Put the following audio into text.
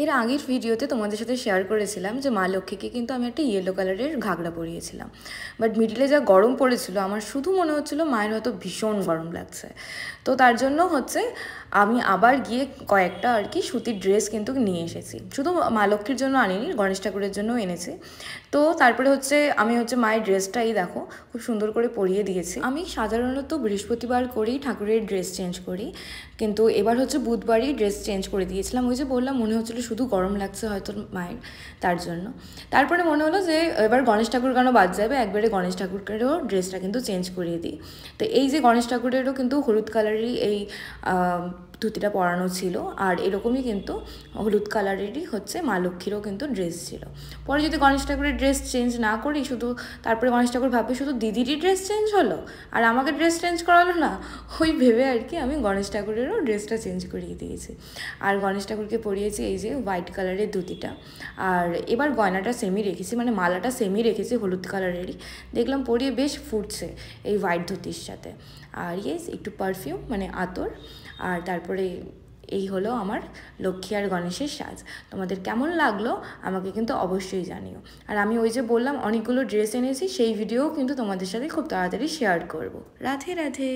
এর আগের ভিডিওতে তোমাদের সাথে শেয়ার করেছিলাম যে মা লক্ষ্মীকে কিন্তু আমি একটা ইয়েলো কালারের ঘাগরা পরিয়েছিলাম, বাট মিডিলে যা গরম পড়েছিল আমার শুধু মনে হচ্ছিল মায়ের হয়তো ভীষণ গরম লাগছে। তো তার জন্য হচ্ছে আমি আবার গিয়ে কয়েকটা আর কি সুতির ড্রেস কিন্তু নিয়ে এসেছি, শুধু মা লক্ষ্মীর জন্য আনিনি, গণেশ ঠাকুরের জন্যও এনেছি। তো তারপরে হচ্ছে আমি হচ্ছে মায়ের ড্রেসটাই দেখো খুব সুন্দর করে পরিয়ে দিয়েছি। আমি সাধারণত বৃহস্পতিবার করেই ঠাকুরের ড্রেস চেঞ্জ করি, কিন্তু এবার হচ্ছে বুধবারই ড্রেস চেঞ্জ করে দিয়েছিলাম। ওই যে বললাম মনে হচ্ছিলো শুধু গরম লাগছে হয়তো মায়ের, তার জন্য। তারপরে মনে হলো যে এবার গণেশ ঠাকুর কেন বাদ যাবে, একবারে গণেশ ঠাকুরকেও ড্রেসটা কিন্তু চেঞ্জ করিয়ে দিই। তো এই যে গণেশ ঠাকুরেরও কিন্তু হলুদ কালারেরই এই ধুতিটা পরানো ছিল, আর এরকমই কিন্তু হলুদ কালারেরই হচ্ছে মা লক্ষ্মীরও কিন্তু ড্রেস ছিল। পরে যদি গণেশ ঠাকুরের ড্রেস চেঞ্জ না করি, শুধু তারপরে গণেশ ঠাকুর ভাববে শুধু দিদিরই ড্রেস চেঞ্জ হলো আর আমাকে ড্রেস চেঞ্জ করালো না, ওই ভেবে আর কি আমি গণেশ ঠাকুরেরও ড্রেসটা চেঞ্জ করিয়ে দিয়েছি। আর গণেশ ঠাকুরকে পরিয়েছি এই যে হোয়াইট কালারের ধুতিটা, আর এবার গয়নাটা সেমই রেখেছি, মানে মালাটা সেমই রেখেছি হলুদ কালারেরই। দেখলাম পরিয়ে বেশ ফুটছে এই হোয়াইট ধুতির সাথে। আর ইয়েস একটু পারফিউম মানে আতর, আর তারপরে এই হলো আমার লক্ষ্মী আর গণেশের সাজ। তোমাদের কেমন লাগলো আমাকে কিন্তু অবশ্যই জানিও। আর আমি ওই যে বললাম অনেকগুলো ড্রেস এনেছি, সেই ভিডিও কিন্তু তোমাদের সাথে খুব তাড়াতাড়ি শেয়ার করব। রাধে রাধে।